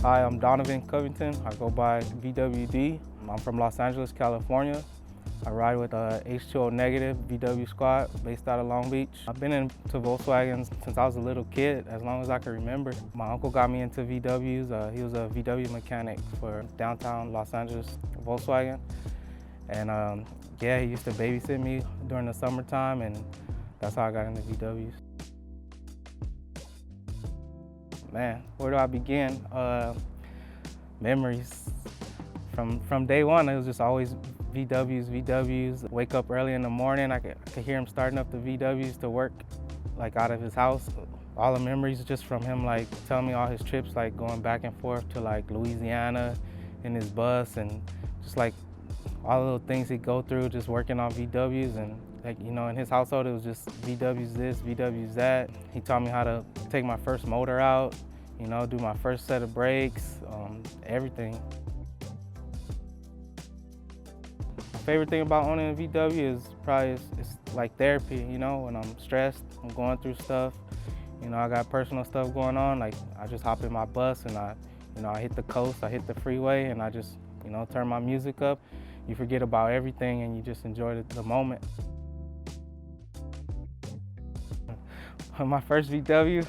Hi, I'm Donovan Covington. I go by VWD. I'm from Los Angeles, California. I ride with H2O Negative VW squad based out of Long Beach. I've been into Volkswagens since I was a little kid, as long as I can remember. My uncle got me into VWs. He was a VW mechanic for downtown Los Angeles Volkswagen. And yeah, he used to babysit me during the summertime, and that's how I got into VWs. Man, where do I begin? Memories. From day one, it was just always VWs. Wake up early in the morning, I could hear him starting up the VWs to work, like out of his house. All the memories just from him, like telling me all his trips, like going back and forth to like Louisiana in his bus, and just like all the little things he'd go through just working on VWs. And like, you know, in his household, it was just VWs this, VWs that. He taught me how to take my first motor out, you know, do my first set of brakes, everything. My favorite thing about owning a VW is probably it's like therapy, you know, when I'm stressed, I'm going through stuff, you know, I got personal stuff going on, like I just hop in my bus and I hit the coast, I hit the freeway, and I just, you know, turn my music up. You forget about everything and you just enjoy the moment. My first VW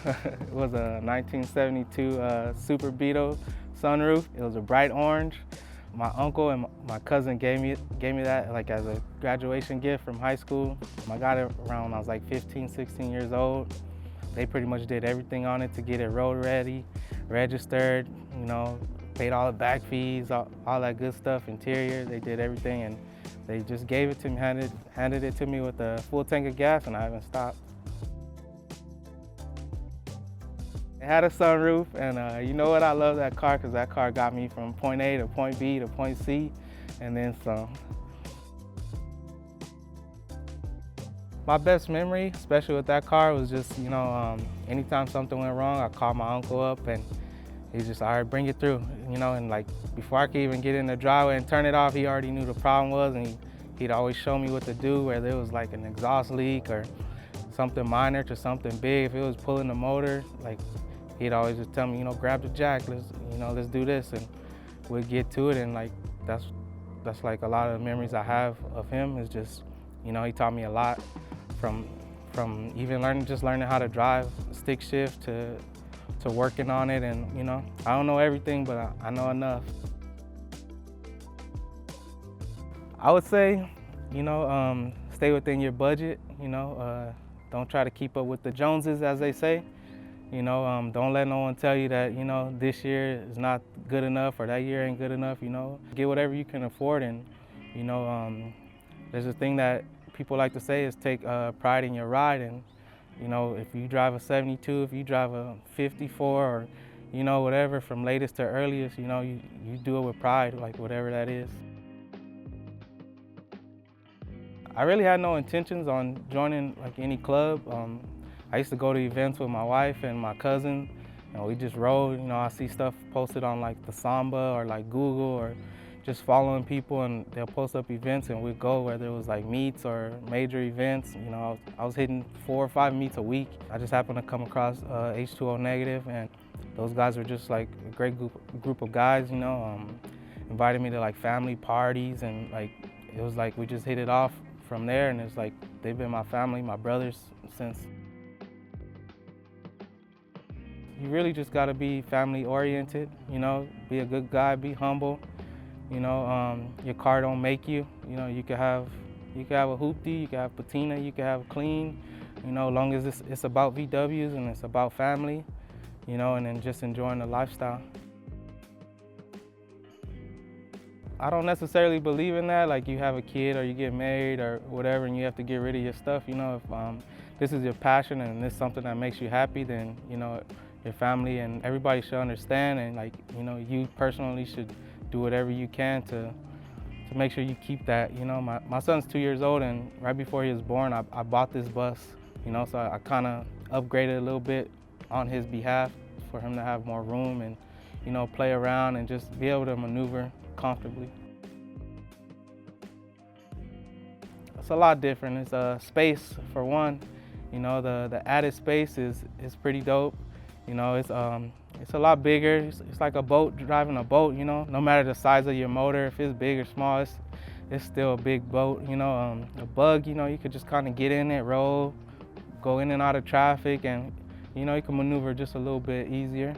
was a 1972 Super Beetle sunroof. It was a bright orange. My uncle and my cousin gave me that like as a graduation gift from high school. I got it around when I was like 15, 16 years old. They pretty much did everything on it to get it road ready, registered, you know, paid all the back fees, all that good stuff, interior. They did everything, and they just gave it to me, handed it to me with a full tank of gas, and I haven't stopped. It had a sunroof, and you know what? I love that car because that car got me from point A to point B to point C, and then some. My best memory, especially with that car, was just, you know, anytime something went wrong, I called my uncle up, and he's just, all right, bring it through, you know, and like before I could even get in the driveway and turn it off, he already knew the problem was, and he'd always show me what to do, whether it was like an exhaust leak or something minor to something big. If it was pulling the motor, like he'd always just tell me, you know, grab the jack, let's do this, and we'd get to it. And like that's like a lot of the memories I have of him is just, you know, he taught me a lot from even learning how to drive stick shift to working on it. And you know, I don't know everything, but I know enough. I would say, you know, stay within your budget, you know, don't try to keep up with the Joneses, as they say. You know, don't let no one tell you that, you know, this year is not good enough or that year ain't good enough, you know. Get whatever you can afford, and, you know, there's a thing that people like to say is take pride in your ride. And, you know, if you drive a 72, if you drive a 54, or, you know, whatever, from latest to earliest, you know, you do it with pride, like whatever that is. I really had no intentions on joining like any club. I used to go to events with my wife and my cousin, and we just rode. You know, I see stuff posted on like the Samba or like Google, or just following people, and they'll post up events, and we'd go, whether it was like meets or major events. You know, I was hitting 4 or 5 meets a week. I just happened to come across H2O Negative, and those guys were just like a great group of guys, you know, invited me to like family parties, and like it was like we just hit it off from there, and it's like they've been my family, my brothers since. You really just gotta be family oriented, you know, be a good guy, be humble. You know, your car don't make you. You know, you could have a hoopty, you could have patina, you could have clean. You know, as long as it's about VWs and it's about family, you know, and then just enjoying the lifestyle. I don't necessarily believe in that, like you have a kid or you get married or whatever and you have to get rid of your stuff. You know, if this is your passion and this is something that makes you happy, then, you know, your family and everybody should understand, and like, you know, you personally should do whatever you can to make sure you keep that. You know, my son's 2 years old, and right before he was born, I bought this bus, you know, so I kind of upgraded a little bit on his behalf for him to have more room and, you know, play around and just be able to maneuver comfortably. It's a lot different. It's space for one. You know, the added space is pretty dope. You know, It's a lot bigger. It's like a boat, driving a boat, you know. No matter the size of your motor, if it's big or small, it's still a big boat, you know. A Bug, you know, you could just kind of get in it, roll, go in and out of traffic, and, you know, you can maneuver just a little bit easier.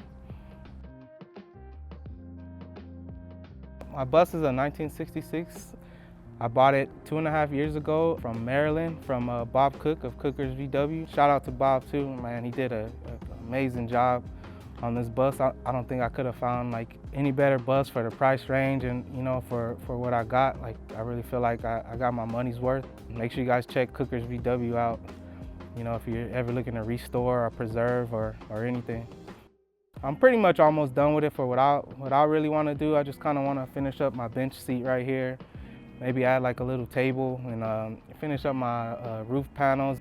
My bus is a 1966. I bought it 2.5 years ago from Maryland, from Bob Cook of Cookers VW. Shout out to Bob too, man. He did an amazing job on this bus. I don't think I could have found like any better bus for the price range and, you know, for what I got. Like, I really feel like I got my money's worth. Make sure you guys check Cookers VW out, you know, if you're ever looking to restore or preserve or anything. I'm pretty much almost done with it for what I really want to do. I just kind of want to finish up my bench seat right here. Maybe add like a little table and finish up my roof panels.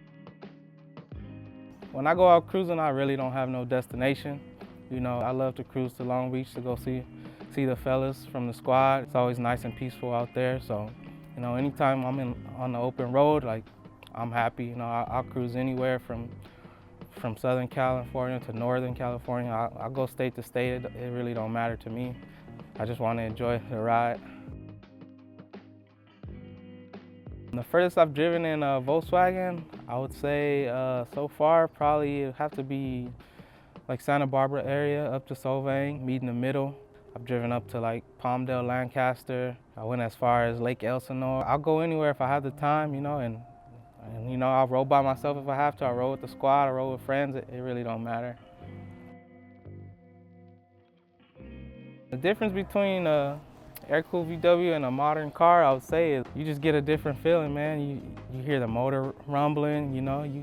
When I go out cruising, I really don't have no destination. You know, I love to cruise to Long Beach to go see the fellas from the squad. It's always nice and peaceful out there. So, you know, anytime I'm on the open road, like, I'm happy. You know, I'll cruise anywhere from Southern California to Northern California. I'll go state to state. It really don't matter to me. I just want to enjoy the ride. The furthest I've driven in a Volkswagen, I would say so far probably it'd have to be like Santa Barbara area up to Solvang, meet in the middle. I've driven up to like Palmdale, Lancaster. I went as far as Lake Elsinore. I'll go anywhere if I have the time, you know, and you know, I'll roll by myself if I have to. I'll roll with the squad, I'll roll with friends. It really don't matter. The difference between Aircooled VW and a modern car, I would say, is you just get a different feeling, man. You hear the motor rumbling, you know, you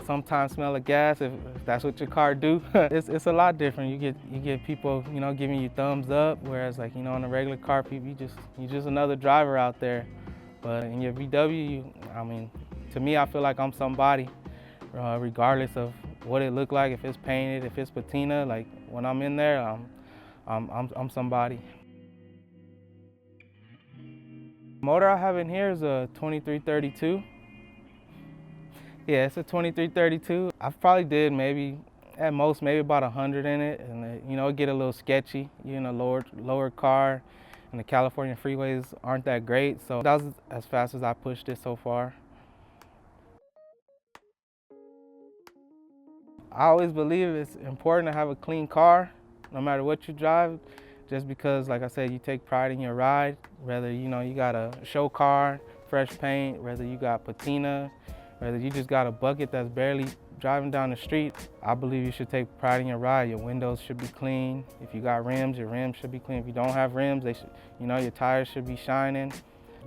sometimes smell the gas if that's what your car do. It's a lot different. You get people, you know, giving you thumbs up, whereas like, you know, in a regular car, you just another driver out there. But in your VW, I mean, to me, I feel like I'm somebody, regardless of what it look like. If it's painted, if it's patina, like when I'm in there, I'm somebody. Motor I have in here is a 2332. Yeah, it's a 2332. I probably did maybe, at most, maybe about 100 in it, and you know, it get a little sketchy. You're in a lower car, and the California freeways aren't that great, so that was as fast as I pushed it so far. I always believe it's important to have a clean car, no matter what you drive, just because, like I said, you take pride in your ride, whether, you know, you got a show car, fresh paint, whether you got patina, whether you just got a bucket that's barely driving down the street. I believe you should take pride in your ride. Your windows should be clean. If you got rims, your rims should be clean. If you don't have rims, you know, your tires should be shining.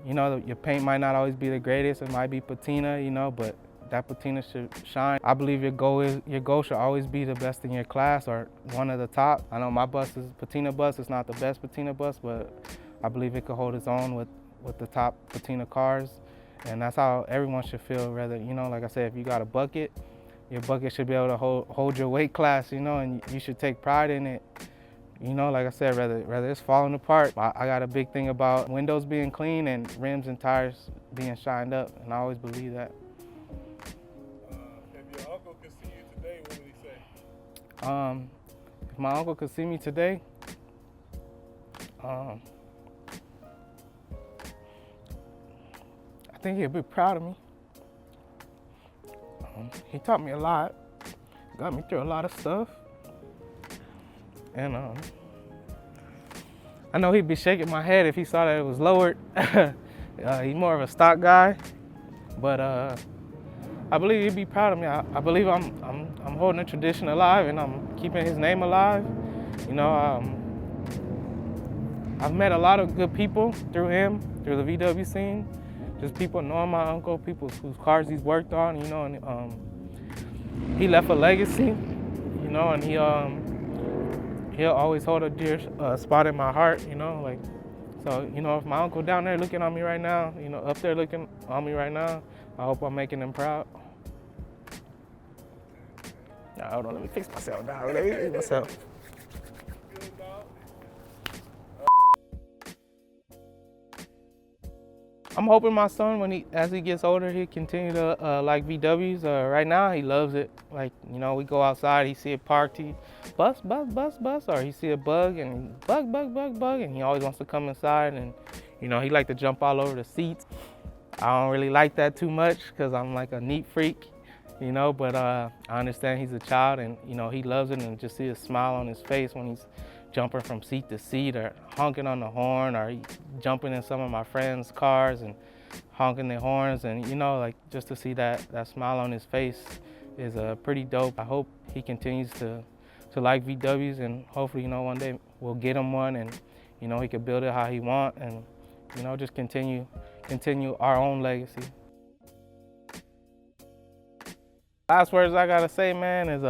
You know, your paint might not always be the greatest. It might be patina, you know, but that patina should shine. I believe your goal should always be the best in your class or one of the top. I know my patina bus is not the best patina bus, but I believe it could hold its own with the top patina cars. And that's how everyone should feel, rather, you know, like I said, if you got a bucket, your bucket should be able to hold your weight class, you know, and you should take pride in it. You know, like I said, whether it's falling apart, I got a big thing about windows being clean and rims and tires being shined up, and I always believe that. If your uncle could see you today, what would he say? If my uncle could see me today, I think he'd be proud of me. He taught me a lot, got me through a lot of stuff, and I know he'd be shaking my head if he saw that it was lowered. He's more of a stock guy, but I believe he'd be proud of me. I believe I'm holding a tradition alive and I'm keeping his name alive. You know, I've met a lot of good people through him, through the VW scene. Just people knowing my uncle, people whose cars he's worked on, you know, and he left a legacy, you know, and he'll always hold a dear spot in my heart, you know, like, so, you know, if my uncle down there looking on me right now, you know, up there looking on me right now, I hope I'm making him proud. Now, hold on, let me fix myself now. Let me fix myself. I'm hoping my son, as he gets older, he continue to like VWs. Right now, he loves it. Like, you know, we go outside, he see it parked, he bus, or he see a bug and bug, and he always wants to come inside, and you know, he like to jump all over the seats. I don't really like that too much because I'm like a neat freak, you know, but I understand he's a child, and you know, he loves it, and just see a smile on his face when he's jumping from seat to seat or honking on the horn, or jumping in some of my friends' cars and honking their horns, and you know, like just to see that smile on his face is pretty dope. I hope he continues to like VWs, and hopefully, you know, one day we'll get him one, and you know, he could build it how he want, and you know, just continue our own legacy. Last words I gotta say, man, is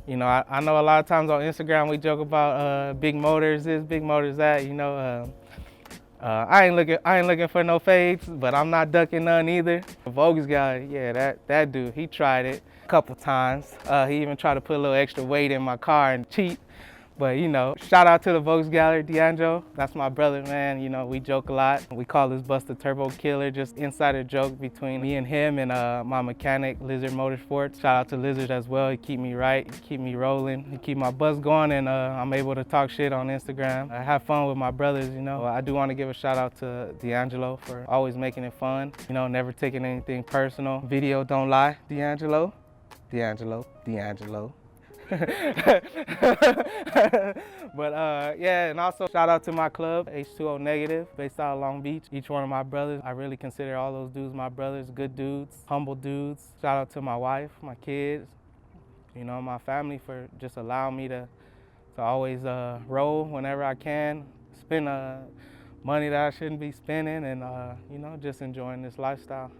you know, I know a lot of times on Instagram we joke about big motors this, big motors that. You know, I ain't looking for no fades, but I'm not ducking none either. The Volks guy, yeah, that dude, he tried it a couple times. He even tried to put a little extra weight in my car and cheat. But you know, shout out to the Volks Gallery, D'Angelo. That's my brother, man. You know, we joke a lot. We call this bus the Turbo Killer, just insider joke between me and him and my mechanic, Lizard Motorsports. Shout out to Lizard as well. He keep me right, he keep me rolling, he keep my bus going, and I'm able to talk shit on Instagram. I have fun with my brothers, you know. I do want to give a shout out to D'Angelo for always making it fun. You know, never taking anything personal. Video don't lie, D'Angelo. But yeah, and also shout out to my club, H2O Negative, based out of Long Beach. Each one of my brothers, I really consider all those dudes my brothers, good dudes, humble dudes. Shout out to my wife, my kids, you know, my family for just allowing me to always roll whenever I can, spend money that I shouldn't be spending, and you know, just enjoying this lifestyle.